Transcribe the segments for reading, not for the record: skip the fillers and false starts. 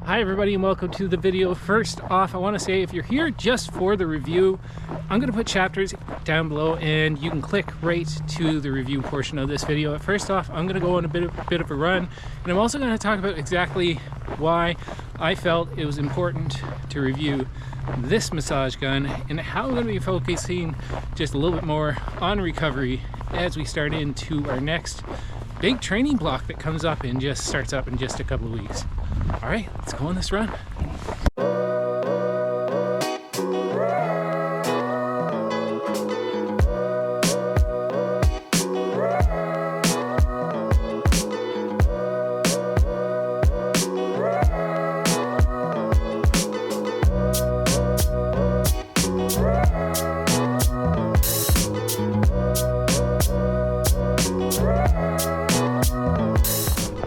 Hi everybody and welcome to the video. First off, I want to say if you're here just for the review, I'm going to put chapters down below and you can click right to the review portion of this video. First off, I'm going to go on a bit of a run, and I'm also going to talk about exactly why I felt it was important to review this massage gun and how I'm going to be focusing just a little bit more on recovery as we start into our next big training block that comes up and just starts up in just a couple of weeks. All right, let's go on this run.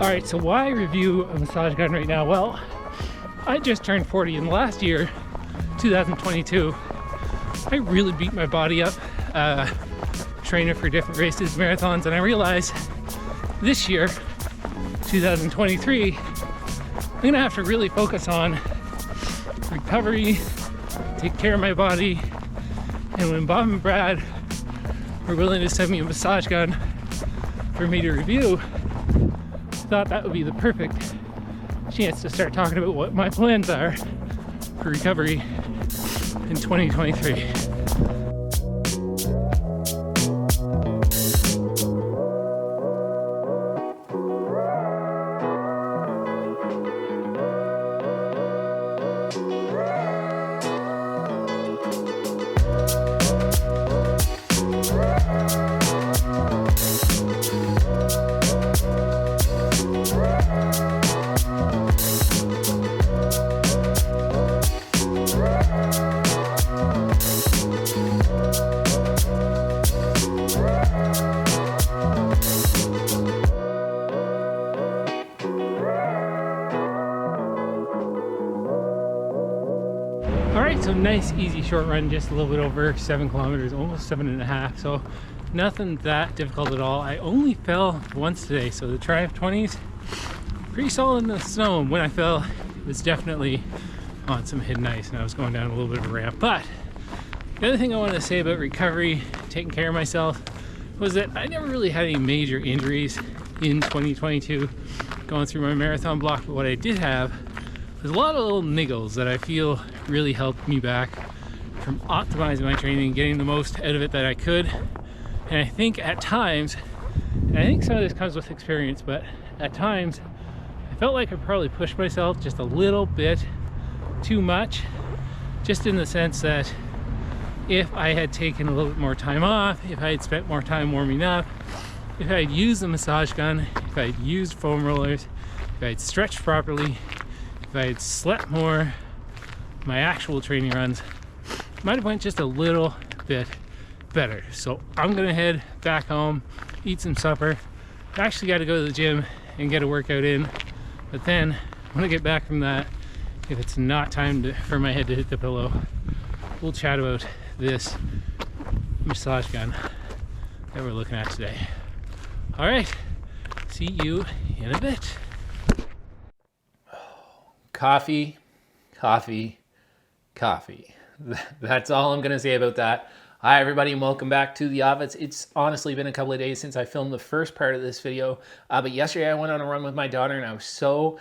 Alright, so why review a massage gun right now? Well, I just turned 40 and last year, 2022, I really beat my body up training for different races, marathons, and I realized this year, 2023, I'm gonna have to really focus on recovery, take care of my body, and when Bob and Brad were willing to send me a massage gun for me to review, thought that would be the perfect chance to start talking about what my plans are for recovery in 2023. Alright, so nice easy short run, just a little bit over 7 kilometers, almost 7.5, so nothing that difficult at all. I only fell once today, so the Triumph 20s, pretty solid in the snow. When I fell, it was definitely on some hidden ice and I was going down a little bit of a ramp. But the other thing I wanted to say about recovery, taking care of myself, was that I never really had any major injuries in 2022 going through my marathon block, but what I did have was a lot of little niggles that I feel really helped me back from optimizing my training, getting the most out of it that I could. And I think at times, and I think some of this comes with experience, but at times I felt like I probably pushed myself just a little bit too much, just in the sense that if I had taken a little bit more time off, if I had spent more time warming up, if I had used the massage gun, if I had used foam rollers, if I had stretched properly, if I had slept more, my actual training runs might have went just a little bit better. So I'm gonna head back home, eat some supper. I actually got to go to the gym and get a workout in, but then when I get back from that, if it's not time for my head to hit the pillow, we'll chat about this massage gun that we're looking at today. All right, see you in a bit. Coffee, coffee, coffee. That's all I'm going to say about that. Hi everybody and welcome back to the office. It's honestly been a couple of days since I filmed the first part of this video, but yesterday I went on a run with my daughter and I was so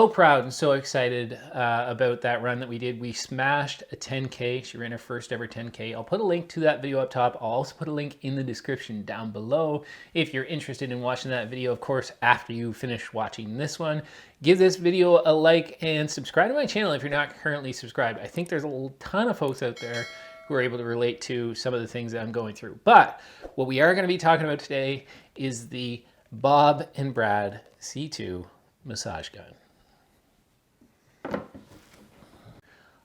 proud and so excited about that run that we did. We smashed a 10K. She ran her first ever 10K. I'll put a link to that video up top. I'll also put a link in the description down below if you're interested in watching that video, of course, after you finish watching this one. Give this video a like and subscribe to my channel if you're not currently subscribed. I think there's a ton of folks out there who are able to relate to some of the things that I'm going through. But what we are going to be talking about today is the Bob and Brad C2 massage gun.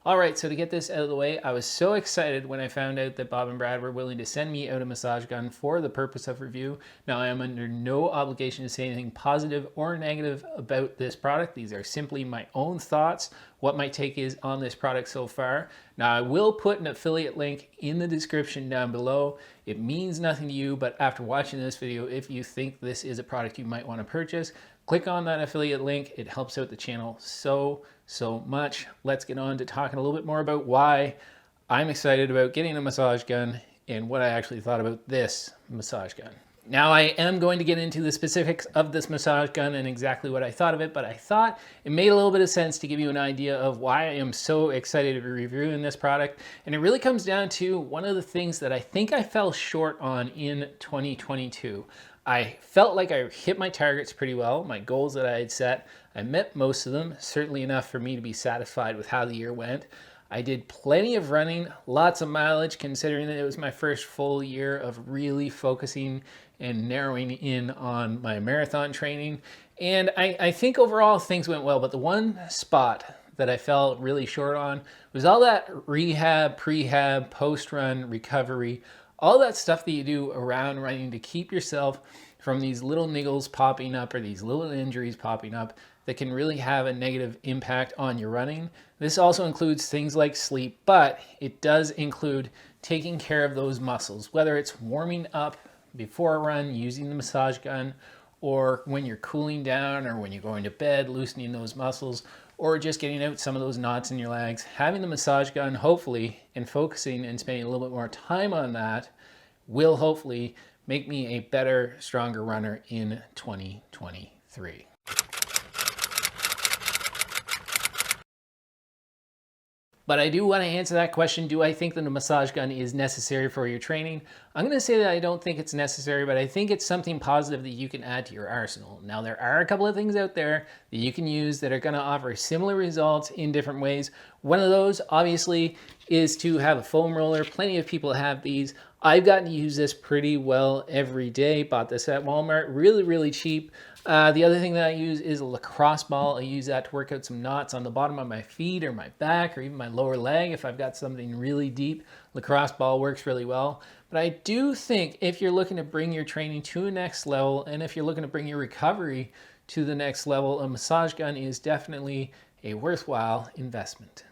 All right, so to get this out of the way, I was so excited when I found out that Bob and Brad were willing to send me out a massage gun for the purpose of review. Now, I am under no obligation to say anything positive or negative about this product. These are simply my own thoughts, what my take is on this product so far. Now, I will put an affiliate link in the description down below. It means nothing to you, but after watching this video, if you think this is a product you might want to purchase, Click on that affiliate link. It helps out the channel so much. Let's get on to talking a little bit more about why I'm excited about getting a massage gun and what I actually thought about this massage gun. Now, I am going to get into the specifics of this massage gun and exactly what I thought of it, but I thought it made a little bit of sense to give you an idea of why I am so excited to be reviewing this product. And it really comes down to one of the things that I think I fell short on in 2022. I felt like I hit my targets pretty well, my goals that I had set. I met most of them, certainly enough for me to be satisfied with how the year went. I did plenty of running, lots of mileage, considering that it was my first full year of really focusing and narrowing in on my marathon training. And I think overall things went well, but the one spot that I felt really short on was all that rehab, prehab, post-run recovery, all that stuff that you do around running to keep yourself from these little niggles popping up or these little injuries popping up that can really have a negative impact on your running. This also includes things like sleep, but it does include taking care of those muscles, whether it's warming up before a run using the massage gun, or when you're cooling down, or when you're going to bed, loosening those muscles, or just getting out some of those knots in your legs. Having the massage gun, hopefully, and focusing and spending a little bit more time on that will hopefully make me a better, stronger runner in 2023. But I do want to answer that question. Do I think that a massage gun is necessary for your training? I'm going to say that I don't think it's necessary, but I think it's something positive that you can add to your arsenal. Now, there are a couple of things out there that you can use that are going to offer similar results in different ways. One of those, obviously, is to have a foam roller. Plenty of people have these. I've gotten to use this pretty well every day. Bought this at Walmart, really cheap. The other thing that I use is a lacrosse ball. I use that to work out some knots on the bottom of my feet or my back or even my lower leg if I've got something really deep. Lacrosse ball works really well. But I do think if you're looking to bring your training to a next level, and if you're looking to bring your recovery to the next level, a massage gun is definitely a worthwhile investment.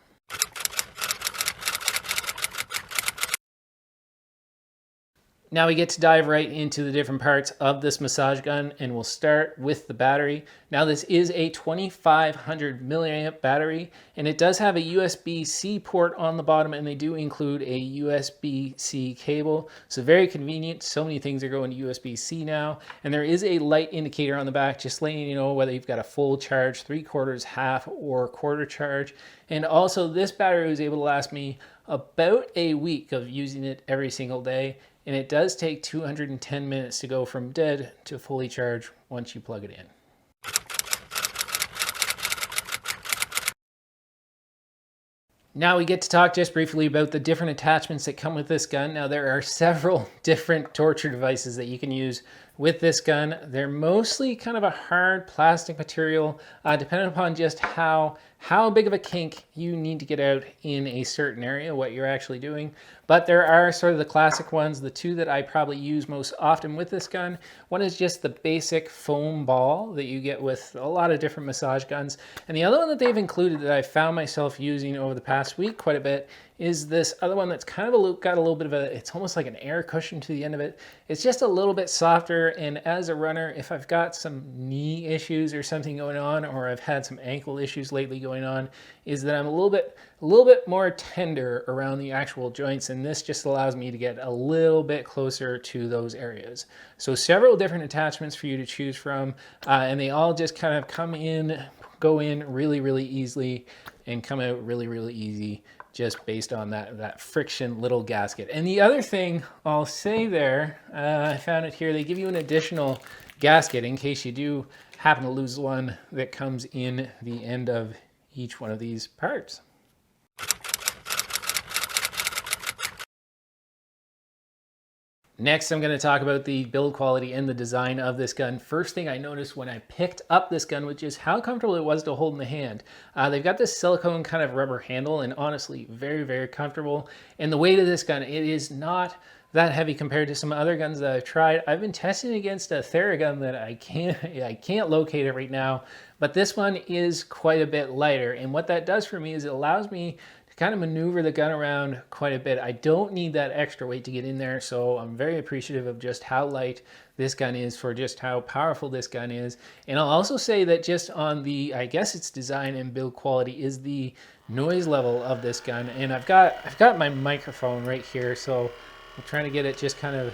Now we get to dive right into the different parts of this massage gun, and we'll start with the battery. Now this is a 2500 milliamp battery, and it does have a USB-C port on the bottom, and they do include a USB-C cable. So very convenient. So many things are going to USB-C now. And there is a light indicator on the back, just letting you know whether you've got a full charge, 3/4, half, or quarter charge. And also this battery was able to last me about a week of using it every single day. And it does take 210 minutes to go from dead to fully charged once you plug it in. Now we get to talk just briefly about the different attachments that come with this gun. Now there are several different torture devices that you can use with this gun. They're mostly kind of a hard plastic material, depending upon just how big of a kink you need to get out in a certain area, what you're actually doing. But there are sort of the classic ones, the two that I probably use most often with this gun. One is just the basic foam ball that you get with a lot of different massage guns. And the other one that they've included that I found myself using over the past week quite a bit is this other one that's kind of got a little bit of it's almost like an air cushion to the end of it. It's just a little bit softer, and as a runner, if I've got some knee issues or something going on, or I've had some ankle issues lately going on, is that I'm a little bit more tender around the actual joints, and this just allows me to get a little bit closer to those areas. So several different attachments for you to choose from, and they all just kind of go in really easily and come out really easy, just based on that friction little gasket. And the other thing I'll say there, I found it here, they give you an additional gasket in case you do happen to lose one that comes in the end of each one of these parts. Next, I'm going to talk about the build quality and the design of this gun. First thing I noticed when I picked up this gun was just how comfortable it was to hold in the hand. They've got this silicone kind of rubber handle, and honestly, very comfortable. And the weight of this gun, it is not that heavy compared to some other guns that I've tried. I've been testing against a Theragun that I can't locate it right now, but this one is quite a bit lighter. And what that does for me is it allows me kind of maneuver the gun around quite a bit. I don't need that extra weight to get in there, so I'm very appreciative of just how light this gun is for just how powerful this gun is. And I'll also say that just on the, I guess its design and build quality is the noise level of this gun. And I've got my microphone right here, so I'm trying to get it just kind of.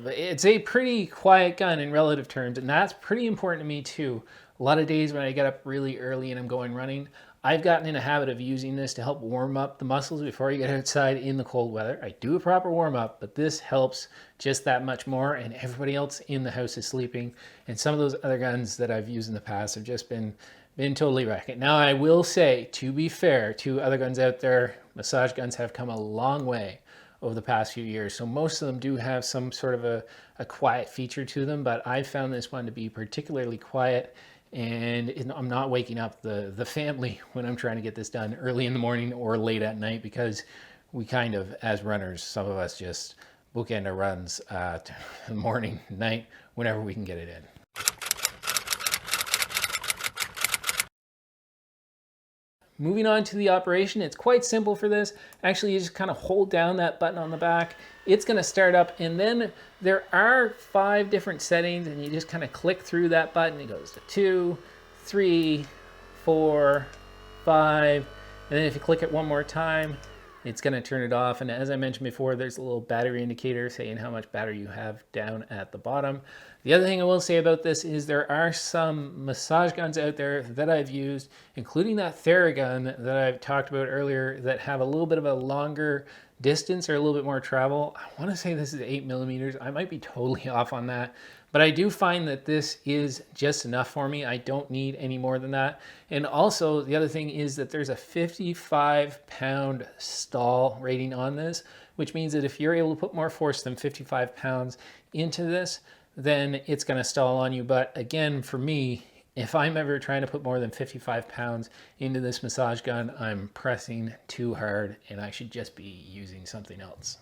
It's a pretty quiet gun in relative terms, and that's pretty important to me too. A lot of days when I get up really early and I'm going running, I've gotten in a habit of using this to help warm up the muscles before you get outside in the cold weather. I do a proper warm up, but this helps just that much more, and everybody else in the house is sleeping. And some of those other guns that I've used in the past have just been totally wrecking. Now I will say, to be fair to other guns out there, massage guns have come a long way over the past few years. So most of them do have some sort of a quiet feature to them, but I found this one to be particularly quiet, and I'm not waking up the family when I'm trying to get this done early in the morning or late at night, because we kind of, as runners, some of us just bookend our runs morning, night, whenever we can get it in. Moving on to the operation, it's quite simple for this. Actually, you just kind of hold down that button on the back. It's going to start up, and then there are 5 different settings, and you just kind of click through that button. It goes to 2, 3, 4, 5, and then if you click it one more time, it's going to turn it off. And as I mentioned before, there's a little battery indicator saying how much battery you have down at the bottom. The other thing I will say about this is there are some massage guns out there that I've used, including that Theragun that I've talked about earlier, that have a little bit of a longer distance or a little bit more travel. I want to say this is 8 millimeters. I might be totally off on that, but I do find that this is just enough for me. I don't need any more than that. And also the other thing is that there's a 55-pound stall rating on this, which means that if you're able to put more force than 55 pounds into this, then it's going to stall on you. But again, for me, if I'm ever trying to put more than 55 pounds into this massage gun, I'm pressing too hard, and I should just be using something else.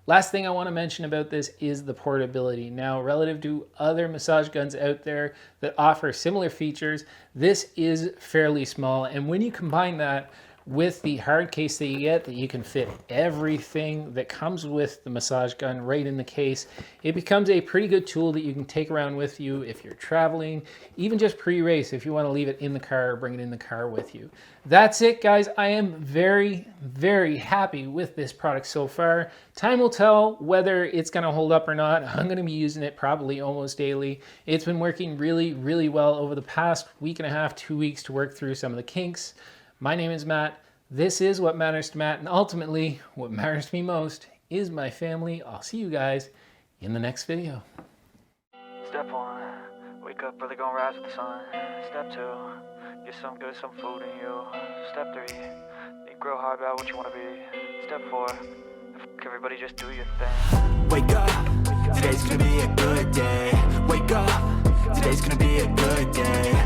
Last thing I want to mention about this is the portability. Now, relative to other massage guns out there that offer similar features, this is fairly small. And when you combine that with the hard case that you get, that you can fit everything that comes with the massage gun right in the case, it becomes a pretty good tool that you can take around with you if you're traveling, even just pre-race if you want to leave it in the car or bring it in the car with you. That's it, guys. I am very, very happy with this product so far. Time will tell whether it's going to hold up or not. I'm going to be using it probably almost daily. It's been working really, really well over the past week and a half, 2 weeks to work through some of the kinks. My name is Matt. This is What Matters to Matt, and ultimately, what matters to me most is my family. I'll see you guys in the next video. Step 1, wake up early, gonna rise with the sun. Step 2, get some food in you. Step 3, think real hard about what you wanna be. Step 4, everybody just do your thing. Wake up, today's gonna be a good day. Wake up, today's gonna be a good day.